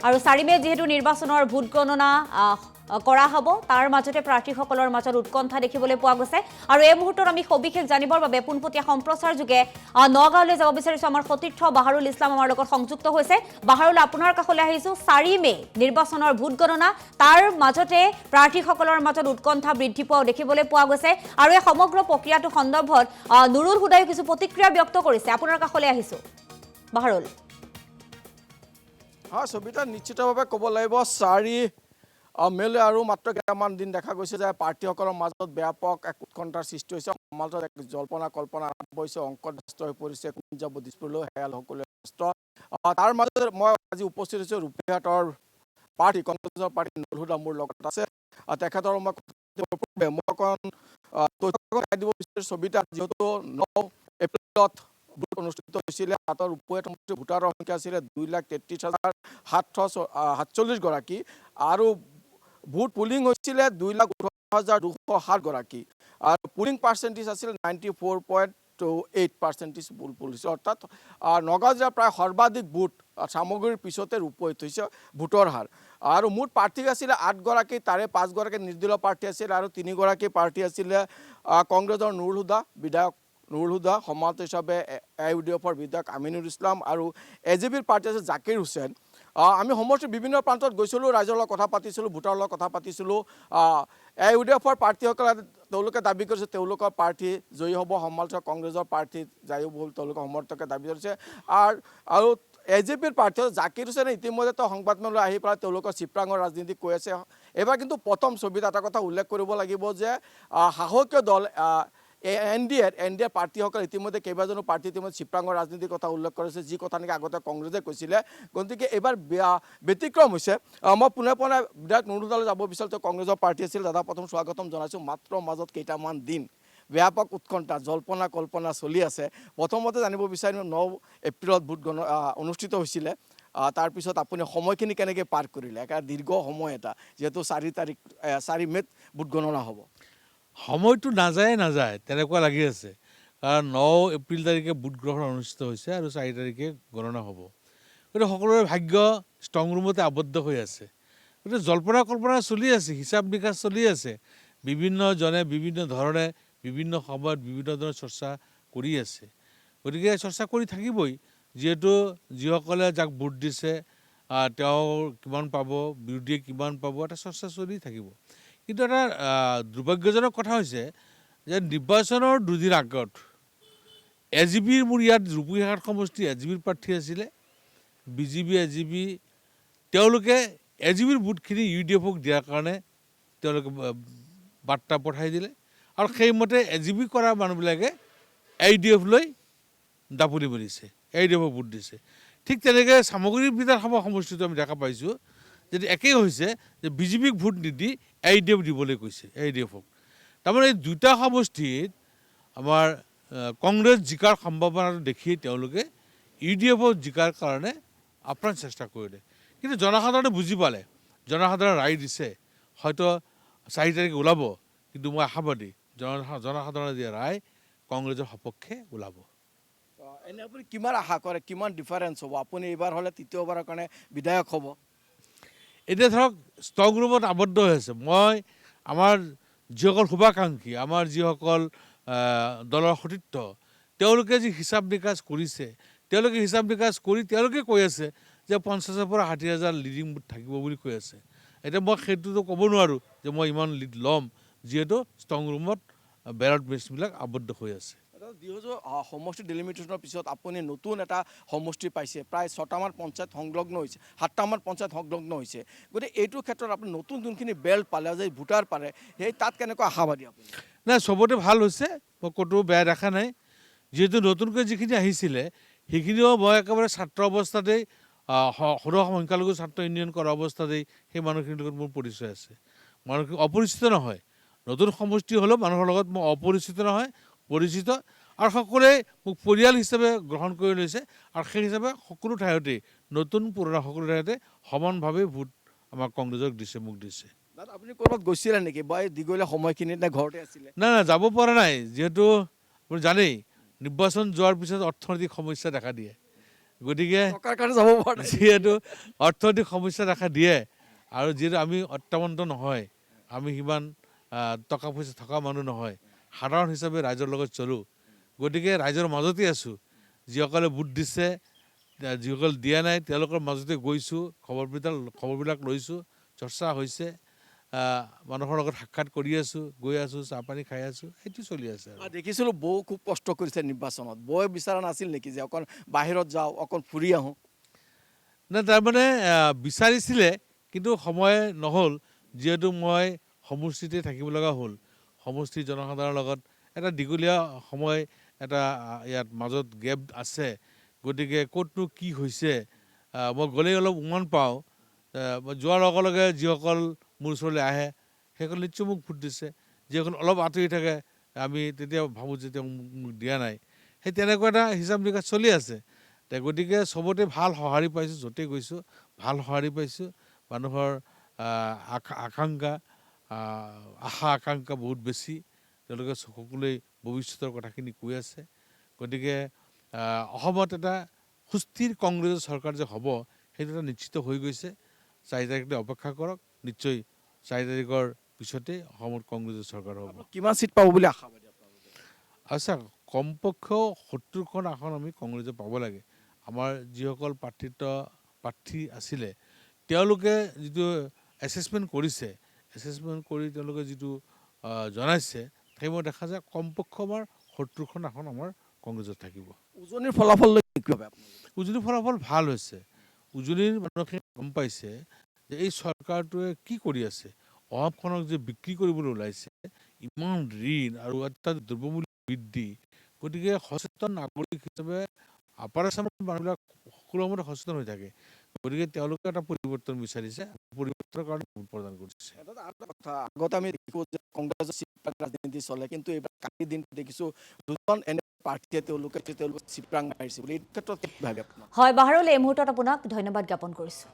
আৰু 4 মে যেহেতু নিৰ্বাচনৰ ভোট গণনা কৰা হ'ব তাৰ মাজতে প্ৰাৰ্থীসকলৰ মাজত উৎকণ্ঠা দেখিবলৈ পোৱা গৈছে আৰু এই মুহূৰ্তত আমি সবিশেষ জানিবৰ বাবে পোনপটীয়া সম্প্ৰচাৰ যোগে নগাঁৱলৈ যাব বিচাৰিছো আমাৰ সতীৰ্থ বাহাৰুল ইছলাম আমাৰ লগত সংযুক্ত হৈছে বাহাৰুল আপোনাৰ কাষলৈ আহিছো 4 মে নিৰ্বাচনৰ ভোট গণনা তাৰ মাজতে প্ৰাৰ্থীসকলৰ মাজত উৎকণ্ঠা বৃদ্ধি পোৱা দেখিবলৈ পোৱা গৈছে আৰু এই সমগ্ৰ প্ৰক্ৰিয়াটো সন্দৰ্ভত নুৰুল হুদাই কিছু প্ৰতিক্ৰিয়া ব্যক্ত কৰিছে আপোনাৰ কাষলৈ আহিছো বাহাৰুল সবিতা নিশ্চিতভাৱে ক'ব লাগিব 4 মেলৈ আৰু মাত্ৰ কেইটামান দিন দেখা গৈছে যে প্ৰাৰ্থীসকলৰ মাজত ব্যাপক এক উৎকণ্ঠাৰ সৃষ্টি হৈছে সমাজত এক জল্পনা কল্পনা আৰম্ভ হৈছে অংকগ্ৰস্ত হৈ পৰিছে কোন যাব দিছপুৰলৈ সেয়া সকলোৱে ব্যস্ত তাৰ মাজতে মই আজি উপস্থিত হৈছোঁ ৰূপীহাটৰ পাৰ্টি কংগ্ৰেছৰ পাৰ্টি নুৰুল হুদা মোৰ লগত আছে তেখেতৰ মই অকণ দিব বিচাৰিছোঁ সবিতা যিহেতু 9 এপ্ৰিলত ভোট অনুষ্ঠিত হৈছিলে হাতৰ উপসমষ্টিৰ ভোটাৰৰ সংখ্যা আছিলে 2,33,747 গৰাকী আৰু ভোট পুলিং হৈছিলে 2,18,207 গৰাকী আৰু পুলিং পাৰ্চেণ্টেজ আছিল 94.8% পুল হৈছে অৰ্থাৎ নগাঁও জিলাৰ প্ৰায় সৰ্বাধিক ভোট সামগ্ৰীৰ পিছতে ৰূপায়িত হৈছে ভোটৰ হাৰ আৰু মুঠ প্ৰাৰ্থী আছিলে 8 গৰাকী তাৰে 5 গৰাকী নিৰ্দলীয় প্ৰাৰ্থী আছিল আৰু 3 গৰাকী প্ৰাৰ্থী আছিলে কংগ্ৰেছৰ নুৰুল হুদা বিধায়ক নুৰুল হুদা সমাজ হিচাপে AUDFৰ বিধায়ক আমিনুল ইছলাম আৰু AJPৰ প্ৰাৰ্থী আছে জাকিৰ হুছেইন আমি সমষ্টিৰ বিভিন্ন প্ৰান্তত গৈছিলোঁ ৰাইজৰ লগত কথা পাতিছিলোঁ ভোটাৰৰ লগত কথা পাতিছিলোঁ AUDFৰ প্ৰাৰ্থীসকলে তেওঁলোকে দাবী কৰিছে তেওঁলোকৰ প্ৰাৰ্থী জয়ী হ'ব সমাজৰ কংগ্ৰেছৰ প্ৰাৰ্থী জয়ী হ'ব তেওঁলোকৰ সমৰ্থকে দাবী কৰিছে আৰু AJPৰ প্ৰাৰ্থী জাকিৰ হুছেইনে ইতিমধ্যে সংবাদমেললৈ আহি পেলাই তেওঁলোকৰ চিপৰাঙৰ ৰাজনীতি কৈ আছে এবাৰ কিন্তু প্ৰথম ছবিত এটা কথা উল্লেখ কৰিব লাগিব যে সাহসীয় দল NDA প্ৰাৰ্থীসকলে ইতিমধ্যে কেইবাজনো প্ৰাৰ্থী ইতিমধ্যে চিপৰাঙৰ ৰাজনীতিৰ কথা উল্লেখ কৰিছে যি কথা নেকি আগতে কংগ্ৰেছে কৈছিলে গতিকে এইবাৰ ব্যতিক্ৰম হৈছে মই পোনে বিধায়ক নুৰুল হুদালৈ যাব বিচাৰিছোঁ কংগ্ৰেছৰ প্ৰাৰ্থী আছিল দাদা প্ৰথম স্বাগতম জনাইছোঁ মাত্ৰ মাজত কেইটামান দিন ব্যাপক উৎকণ্ঠা জল্পনা কল্পনা চলি আছে প্ৰথমতে জানিব বিচাৰিম 9 এপ্ৰিলত ভোট অনুষ্ঠিত হৈছিলে তাৰপিছত আপুনি সময়খিনি কেনেকৈ পাৰ কৰিলে একেবাৰে দীৰ্ঘ সময় এটা যিহেতু 4 মেত ভোট গণনা হ'ব সময়টো নাযায় তেনেকুৱা লাগি আছে কাৰণ 9 এপ্ৰিল তাৰিখে ভোট গ্ৰহণ অনুষ্ঠিত হৈছে আৰু 4 তাৰিখে গণনা হ'ব গতিকে সকলোৰে ভাগ্য ষ্ট্ৰং ৰুমতে আবদ্ধ হৈ আছে গতিকে জল্পনা কল্পনা চলি আছে হিচাপ নিকাচ চলি আছে বিভিন্নজনে বিভিন্ন ধৰণে বিভিন্ন সময়ত বিভিন্ন ধৰণৰ চৰ্চা কৰি আছে গতিকে চৰ্চা কৰি থাকিবই যিহেতু যিসকলে যাক ভোট দিছে তেওঁ কিমান পাব বিৰোধীয়ে কিমান পাব এটা চৰ্চা চলি থাকিব কিন্তু এটা দুৰ্ভাগ্যজনক কথা হৈছে যে নিৰ্বাচনৰ দুদিন আগত AJPৰ মোৰ ইয়াত ৰূপীহাট সমষ্টি AJPৰ প্ৰাৰ্থী আছিলে BJP AJP তেওঁলোকে AJPৰ ভোটখিনি UDFক দিয়াৰ কাৰণে তেওঁলোকে বাৰ্তা পঠাই দিলে আৰু সেইমতে AJP কৰা মানুহবিলাকে AUDF লৈ দাপনি মাৰিছে AUDFক ভোট দিছে ঠিক তেনেকৈ সামগ্ৰী বিধানসভা সমষ্টিটো আমি দেখা পাইছোঁ যদি একেই হৈছে যে BJPক ভোট নিদি AUDF দিবলৈ কৈছে AUDFক তাৰমানে এই দুটা সমষ্টিত আমাৰ কংগ্ৰেছ জিকাৰ সম্ভাৱনাটো দেখি তেওঁলোকে UDFক জিকাৰ কাৰণে আপ্ৰাণ চেষ্টা কৰিলে কিন্তু জনসাধাৰণে বুজি পালে জনসাধাৰণে ৰায় দিছে হয়তো 4 তাৰিখে ওলাব কিন্তু মই আশাবাদী জনসাধাৰণে দিয়া ৰায় কংগ্ৰেছৰ সপক্ষে ওলাব এনে আপুনি কিমান আশা কৰে কিমান ডিফাৰেঞ্চ হ'ব আপুনি এইবাৰ হ'লে তৃতীয়বাৰৰ কাৰণে বিধায়ক হ'ব এতিয়া ধৰক ষ্ট্ৰং ৰুমত আবদ্ধ হৈ আছে মই আমাৰ যিসকল শুভাকাংক্ষী আমাৰ যিসকল দলৰ সতীৰ্থ তেওঁলোকে যি হিচাপ নিকাচ কৰিছে তেওঁলোকে হিচাপ নিকাচ কৰি তেওঁলোকে কৈ আছে যে 50,000 পৰা 60,000 লিডিং বুথ থাকিব বুলি কৈ আছে এতিয়া মই সেইটোতো ক'ব নোৱাৰোঁ যে মই ইমান লিড ল'ম যিহেতু ষ্ট্ৰং ৰুমত বেলট মেচিনবিলাক আবদ্ধ হৈ আছে সমষ্টি ডিলিমিটেশ্যনৰ পিছত আপুনি নতুন এটা সমষ্টি পাইছে প্ৰায় 6টামান পঞ্চায়ত সংলগ্ন হৈছে 7টামান পঞ্চায়ত সংলগ্ন হৈছে গতিকে এইটোৰ ক্ষেত্ৰত আপুনি নতুন যোনখিনি বেল্ট পালে যে ভোটাৰ পালে সেই তাত কেনেকুৱা আশাবাদী আপুনি নাই চবতে ভাল হৈছে মই ক'তো বেয়া দেখা নাই যিহেতু নতুনকৈ যিখিনি আহিছিলে সেইখিনিও মই একেবাৰে ছাত্ৰ অৱস্থাতেই সৰহ সংখ্যালঘু ছাত্ৰ ইউনিয়ন কৰা অৱস্থাতেই সেই মানুহখিনিৰ লগত মোৰ পৰিচয় আছে মানুহখিনি অপৰিচিত নহয় নতুন সমষ্টি হ'লেও মানুহৰ লগত মই অপৰিচিত নহয় পৰিচিত আৰু সকলোৱে মোক পৰিয়াল হিচাপে গ্ৰহণ কৰি লৈছে আৰু সেই হিচাপে সকলো ঠাইতে নতুন পুৰণা সকলো ঠাইতে সমানভাৱে ভোট আমাৰ কংগ্ৰেছক দিছে মোক দিছে দাদা আপুনি ক'ৰবাত গৈছিলে নেকি বা এই দীঘলীয়া সময়খিনিত নে ঘৰতে আছিলে নাই যাব পৰা নাই যিহেতু আপুনি জানেই নিৰ্বাচন যোৱাৰ পিছত অৰ্থনৈতিক সমস্যা দেখা দিয়ে গতিকে টকাৰ কাৰণে যাব পৰা নাই। যিহেতু অৰ্থনৈতিক সমস্যা দেখা দিয়ে আৰু যিহেতু আমি অত্যাৱন্ত নহয়, আমি সিমান টকা পইচা থকা মানুহ নহয়, সাধাৰণ হিচাপে ৰাইজৰ লগত চলোঁ, গতিকে ৰাইজৰ মাজতেই আছোঁ। যিসকলে ভোট দিছে, যিসকল দিয়া নাই তেওঁলোকৰ মাজতে গৈছোঁ, খবৰবিলাক লৈছোঁ, চৰ্চা হৈছে, মানুহৰ লগত সাক্ষাৎ কৰি আছোঁ, গৈ আছোঁ, চাহ পানী খাই আছোঁ, সেইটো চলি আছে আৰু। দেখিছিলোঁ বৌ খুব কষ্ট কৰিছে নিৰ্বাচনত। বৌয়ে বিচৰা নাছিল নেকি যে অকণ বাহিৰত যাওঁ, অকণ ফুৰি আহোঁ? নাই, তাৰমানে বিচাৰিছিলে, কিন্তু সময় নহ'ল। যিহেতু মই সমষ্টিতে থাকিব লগা হ'ল, সমষ্টিৰ জনসাধাৰণৰ লগত এটা দীঘলীয়া সময় এটা ইয়াত মাজত গেপ আছে। গতিকে ক'তনো কি হৈছে মই গ'লেই অলপ উমান পাওঁ। মই যোৱাৰ লগে লগে যিসকল মোৰ ওচৰলৈ আহে সেইসকল নিশ্চয় মোক ভোট দিছে। যিসকল অলপ আঁতৰি থাকে আমি তেতিয়া ভাবোঁ যে তেওঁ মোক দিয়া নাই। সেই তেনেকুৱা এটা হিচাপ নিকাচ চলি আছে। গতিকে চবতে ভাল সঁহাৰি পাইছোঁ, য'তেই গৈছোঁ ভাল সঁহাৰি পাইছোঁ। মানুহৰ আকাংক্ষা, আশা আকাংক্ষা বহুত বেছি। তেওঁলোকে সকলোৱে ভৱিষ্যতৰ কথাখিনি কৈ আছে। গতিকে অসমত এটা সুস্থিৰ কংগ্ৰেছৰ চৰকাৰ যে হ'ব সেইটো এটা নিশ্চিত হৈ গৈছে। 4 তাৰিখলৈ অপেক্ষা কৰক, নিশ্চয় 4 তাৰিখৰ পিছতে অসমত কংগ্ৰেছৰ চৰকাৰ হ'ব। কিমান চিট পাব বুলি আশাবাদী আপোনালোকে? আচ্ছা, কমপক্ষেও 70খন আসন আমি কংগ্ৰেছে পাব লাগে। আমাৰ যিসকল প্ৰাৰ্থী আছিলে তেওঁলোকে যিটো এছেছমেণ্ট কৰিছে, এছেছমেণ্ট কৰি তেওঁলোকে যিটো জনাইছে, সেইমতে দেখা যায় কমপক্ষে আমাৰ 70খন আসন আমাৰ কংগ্ৰেছত থাকিব। উজনিৰ ফলাফল লৈ কি ভাবে আপোনালোকে? উজনিৰ ফলাফল ভাল হৈছে। উজনিৰ মানুহখিনি গম পাইছে যে এই চৰকাৰটোৱে কি কৰি আছে। অসমখনক যে বিক্ৰী কৰিবলৈ ওলাইছে, ইমান ঋণ আৰু অত্যাধিক দ্ৰব্যমূল্য বৃদ্ধি, গতিকে সচেতন নাগৰিক হিচাপে আপাৰ আছামৰ মানুহবিলাক সকলো সময়তে সচেতন হৈ থাকে। গতিকে তেওঁলোকে এটা পৰিৱৰ্তন বিচাৰিছে, পৰিৱৰ্তনৰ কাৰণে ভোট প্ৰদান কৰিছে। এটা আৰু কথা, আগতে আমি দেখোঁ যে কংগ্ৰেছৰ চিপৰাং ৰাজনীতি চলে, কিন্তু এইবাৰ কালিৰ দিন দেখিছোঁ দুজন এনে প্ৰাৰ্থীয়ে তেওঁলোকে চিপৰাং মাৰিছে বুলি। এই ক্ষেত্ৰত কি ভাবে আপোনাৰ? হয় বাহাৰুল, এই মুহূৰ্তত আপোনাক ধন্যবাদ জ্ঞাপন কৰিছোঁ।